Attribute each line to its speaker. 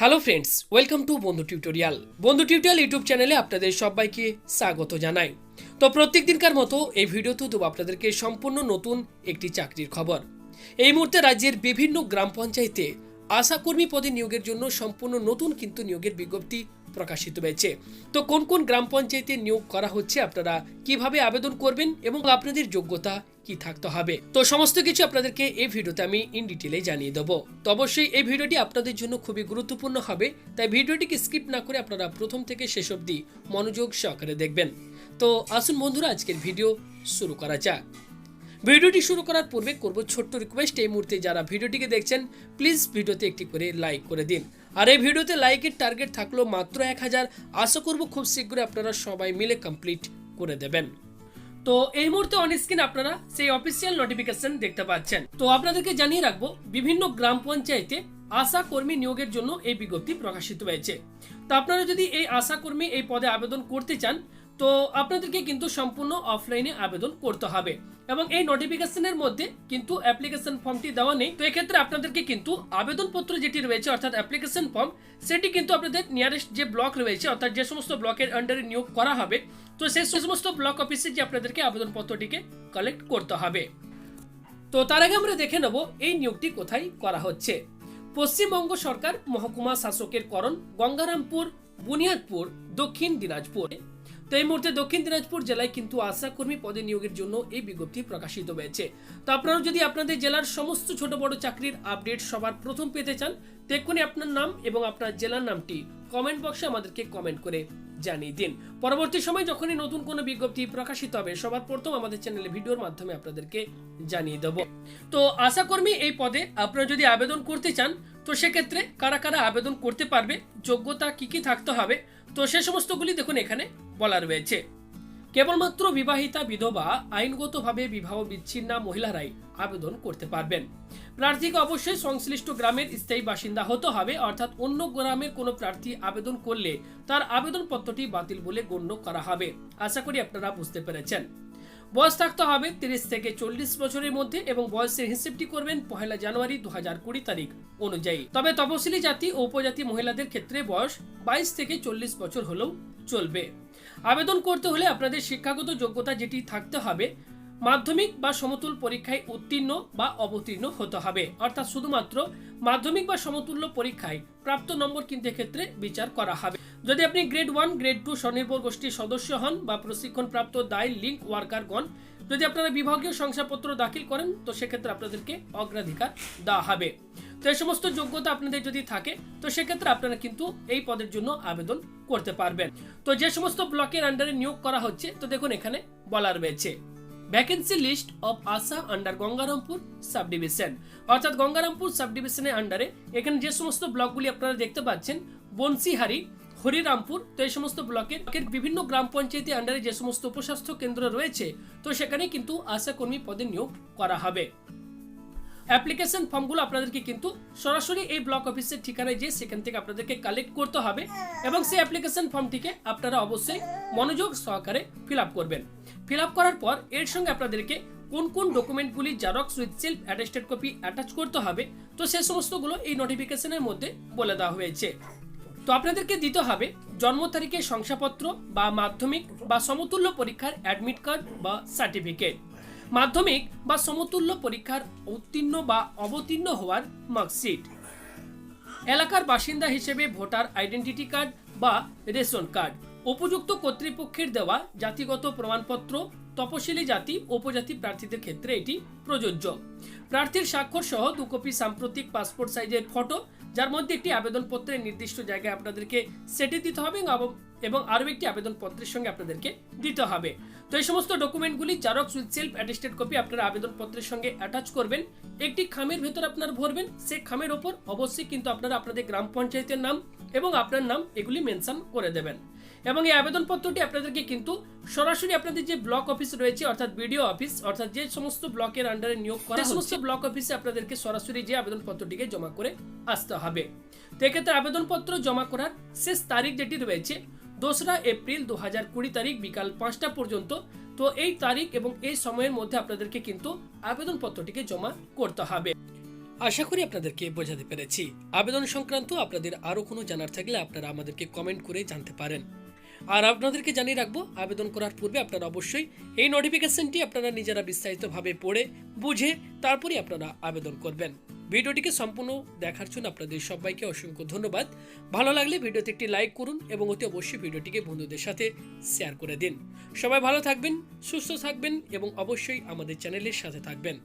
Speaker 1: Hello friends, welcome to বন্ধু tutorial. বন্ধু tutorial YouTube চ্যানেলে আপনাদের সবাইকে স্বাগত জানাই। তো প্রত্যেক দিনকার মতো এই ভিডিওতে দেবো আপনাদেরকে সম্পূর্ণ নতুন একটি চাকরির খবর। এই মুহূর্তে রাজ্যের বিভিন্ন গ্রাম পঞ্চায়েতে আশাকর্মী পদে নিয়োগের জন্য সম্পূর্ণ নতুন কিন্তু নিয়োগের বিজ্ঞপ্তি প্রকাশিত হয়েছে। তো কোন কোন গ্রাম পঞ্চায়েতে নিয়োগ করা হচ্ছে, আপনারা কিভাবে আবেদন করবেন এবং আপনাদের যোগ্যতা কি থাকতে হবে, তো সমস্ত কিছু আপনাদেরকে এই ভিডিওতে আমি ইন ডিটেলে জানিয়ে দেবো। তো অবশ্যই এই ভিডিওটি আপনাদের জন্য খুবই গুরুত্বপূর্ণ হবে, তাই ভিডিওটিকে স্কিপ না করে আপনারা প্রথম থেকে শেষ অবধি মনোযোগ সহকারে দেখবেন। তো আসুন বন্ধুরা, আজকের ভিডিও শুরু করা যাক। ভিডিওটি শুরু করার পূর্বে করব ছোট্ট রিকোয়েস্ট, এই মুহূর্তে যারা ভিডিওটিকে দেখছেন প্লিজ ভিডিওতে একটি করে লাইক করে দিন। আর এই ভিডিওতে লাইকের টার্গেট থাকলো মাত্র 1000। আশা করব খুব শীঘ্রই আপনারা সবাই মিলে কমপ্লিট করে দেবেন। তো এই মুহূর্তে অন স্ক্রিন আপনারা সেই অফিসিয়াল নোটিফিকেশন দেখতে পাচ্ছেন। তো আপনাদেরকে জানিয়ে রাখবো, বিভিন্ন গ্রাম পঞ্চায়েতে আশা কর্মী নিয়োগের জন্য এই বিজ্ঞপ্তি প্রকাশিত হয়েছে। তো আপনারা যদি এই আশা কর্মী এই পদে আবেদন করতে চান, তো আপনাদেরকে কিন্তু সম্পূর্ণ অফলাইনে আবেদন করতে হবে এবং এই নোটিফিকেশনের মধ্যে কিন্তু অ্যাপ্লিকেশন ফর্মটি দেওয়া নেই। তো এক্ষেত্রে আপনাদেরকে কিন্তু আবেদনপত্র যেটি রয়েছে অর্থাৎ অ্যাপ্লিকেশন ফর্ম, সেটি কিন্তু আপনাদের নিয়ারেস্ট যে ব্লক রয়েছে অর্থাৎ যে সমস্ত ব্লকের আন্ডারে নিয়োগ করা হবে, তো সেই সমস্ত ব্লক অফিসে যে আপনাদেরকে আবেদনপত্রটিকে কালেক্ট করতে হবে। তো তার আগে আমরা দেখে নেব এই নিয়োগটি কোথায় করা হচ্ছে। পশ্চিমবঙ্গ সরকার মহকুমা শাসকের করণ, গঙ্গারামপুর, বুনিয়াদপুর, দক্ষিণ দিনাজপুর। তো এই মুহূর্তে দক্ষিণ দিনাজপুর জেলায় কিন্তু আশা কর্মী পদে নিয়োগের জন্য এই বিজ্ঞপ্তি প্রকাশিত হয়েছে। তো আপনারা যদি আপনাদের জেলার সমস্ত ছোট বড় চাকরির আপডেট সবার প্রথম পেতে চান, তো এক্ষুনি আপনার নাম এবং আপনার জেলার নামটি কমেন্ট বক্সে আমাদেরকে কমেন্ট করে জানিয়ে দিন। পরবর্তী সময় যখনই নতুন কোনো বিজ্ঞপ্তি প্রকাশিত হবে, সবার প্রথম আমাদের চ্যানেলে ভিডিওর মাধ্যমে আপনাদেরকে জানিয়ে দেব। তো আশা কর্মী এই পদে আপনারা যদি আবেদন করতে চান, তো সেক্ষেত্রে কারা কারা আবেদন করতে পারবে, যোগ্যতা কি কি থাকতে হবে, তো সে সমস্তগুলি দেখুন এখানে বলা রয়েছে। কেবলমাত্র বিবাহিতা, বিধবা, আইনগতভাবে বিবাহ বিচ্ছিন্না মহিলারাই আবেদন করতে পারবেন। প্রার্থীকে অবশ্যই সংশ্লিষ্ট গ্রামের স্থায়ী বাসিন্দা হতে হবে, অর্থাৎ অন্য গ্রামের কোনো প্রার্থী আবেদন করলে তার আবেদনপত্রটি বাতিল বলে গণ্য করা হবে। আশা করি আপনারা বুঝতে পেরেছেন। বয়স থাকতে হবে 30 থেকে 40 বছরের মধ্যে এবং বয়সের হিসেবটি করবেন 1 জানুয়ারি 2020 তারিখ অনুযায়ী। তবে তপশিলি জাতি ও উপজাতি মহিলাদের ক্ষেত্রে বয়স 22 থেকে 40 বছর হলেও চলবে। আবেদন করতে হলে আপনাদের শিক্ষাগত যোগ্যতা যেটি থাকতে হবে, মাধ্যমিক বা সমতুল পরীক্ষায় উত্তীর্ণ বা অবতীর্ণ হতে হবে, অর্থাৎ শুধুমাত্র মাধ্যমিক বা সমতুল্য পরীক্ষায় প্রাপ্ত নম্বর কিন্তু এক্ষেত্রে বিচার করা হবে। যদি আপনি গ্রেড 1, গ্রেড 2 স্বনির্ভর গোষ্ঠীর সদস্য হন বা প্রশিক্ষণপ্রাপ্ত দায় লিঙ্ক ওয়ার্কারগণ যদি আপনারা বিভাগীয় শংসাপত্র দাখিল করেন, তো সেক্ষেত্রে আপনাদেরকে অগ্রাধিকার দেওয়া হবে। তো এই সমস্ত যোগ্যতা আপনাদের যদি থাকে, তো সেক্ষেত্রে আপনারা কিন্তু এই পদের জন্য আবেদন করতে পারবেন। তো যে সমস্ত ব্লকের আন্ডারে নিয়োগ করা হচ্ছে, তো দেখুন এখানে বলা রয়েছে vacancy list of ASHA under Gangarampur sub division, অর্থাৎ গঙ্গারামপুর সাব ডিভিশনের আন্ডারে এখানে যে সমস্ত ব্লকগুলি আপনারা দেখতে পাচ্ছেন, বনশিহারি, হরিরামপুর, তো এই সমস্ত ব্লকের বিভিন্ন গ্রাম পঞ্চায়েতের আন্ডারে যে সমস্ত উপস্বাস্থ্য কেন্দ্র রয়েছে, তো সেখানে কিন্তু আশা কর্মী পদে নিয়োগ করা হবে। অ্যাপ্লিকেশন ফর্মগুলো আপনাদেরকে কিন্তু সরাসরি এই ব্লক অফিসের ঠিকানায় যে সেখান থেকে আপনাদেরকে কালেক্ট করতে হবে এবং সেই অ্যাপ্লিকেশন ফর্মটিকে আপনারা অবশ্যই মনোযোগ সহকারে ফিল আপ করবেন। ফিল আপ করার পর এর সঙ্গে আপনাদেরকে কোন কোন ডকুমেন্টগুলি xerox with self attested copy attach করতে হবে, তো সেই সমস্তগুলো এই নোটিফিকেশনের মধ্যে বলে দেওয়া হয়েছে। তো আপনাদেরকে দিতে হবে জন্ম তারিখের শংসাপত্র বা মাধ্যমিক বা সমতুল্য পরীক্ষার অ্যাডমিট কার্ড বা সার্টিফিকেট, মাধ্যমিক বা সমতুল্য পরীক্ষার উত্তীর্ণ বা অবতীর্ণ হওয়ার মার্কশিট, এলাকার বাসিন্দা হিসেবে ভোটার আইডেন্টিটি কার্ড বা রেশন কার্ড, উপযুক্ত কর্তৃপক্ষের দেওয়া জাতিগত প্রমাণপত্র, তপশিলি জাতি উপজাতি প্রার্থীদের ক্ষেত্রে এটি প্রযোজ্য। প্রার্থীর স্বাক্ষর সহ 2 কপি সাম্প্রতিক পাসপোর্ট সাইজের ফটো, যার মধ্যে একটি আবেদনপত্রের নির্দিষ্ট জায়গায় আপনাদেরকে সেটি দিতে হবে এবং আরও একটি আবেদনপত্রের সঙ্গে আপনাদেরকে দিতে হবে। তো এই সমস্ত ডকুমেন্টগুলি xerox with self attested copy আপনারা আবেদনপত্রের সঙ্গে অ্যাটাচ করবেন। একটি খামের ভেতর আপনারা ভরবেন, সেই খামের ওপর অবশ্যই কিন্তু আপনারা আপনাদের গ্রাম পঞ্চায়েতের নাম এবং আপনার নাম এগুলি মেনশন করে দেবেন। এবং এই আবেদনপত্রটি আপনাদেরকে কিন্তু সরাসরি আপনাদের যে ব্লক অফিস রয়েছে অর্থাৎ বিডিও অফিস, অর্থাৎ যে সমস্ত ব্লকের আন্ডারে নিয়োগ করা সমস্ত ব্লক অফিসে আপনাদেরকে সরাসরি যে আবেদনপত্রটিকে জমা করে আসতে হবে। তো এক্ষেত্রে আবেদনপত্র জমা করার শেষ তারিখ যেটি রয়েছে 2 এপ্রিল 2020 তারিখ বিকাল 5টা পর্যন্ত। তো এই তারিখ এবং এই সময়ের মধ্যে আপনাদেরকে কিন্তু আবেদনপত্রটিকে জমা করতে হবে। আশা করি আপনাদেরকে বোঝাতে পেরেছি। আবেদন সংক্রান্ত আপনাদের আরও কোনো জানার থাকলে আপনারা আমাদেরকে কমেন্ট করে জানতে পারেন। আর আপনাদেরকে জানিয়ে রাখবো, আবেদন করার পূর্বে আপনারা অবশ্যই এই নোটিফিকেশনটি আপনারা নিজেরা বিস্তারিতভাবে পড়ে বুঝে তারপরে আপনারা আবেদন করবেন। ভিডিওটিকে সম্পূর্ণ দেখার জন্য আপনাদের সবাইকে অসংখ্য ধন্যবাদ। ভালো লাগলে ভিডিওতে একটি লাইক করুন এবং অতি অবশ্যই ভিডিওটিকে বন্ধুদের সাথে শেয়ার করে দিন। সবাই ভালো থাকবেন, সুস্থ থাকবেন এবং অবশ্যই আমাদের চ্যানেলের সাথে থাকবেন।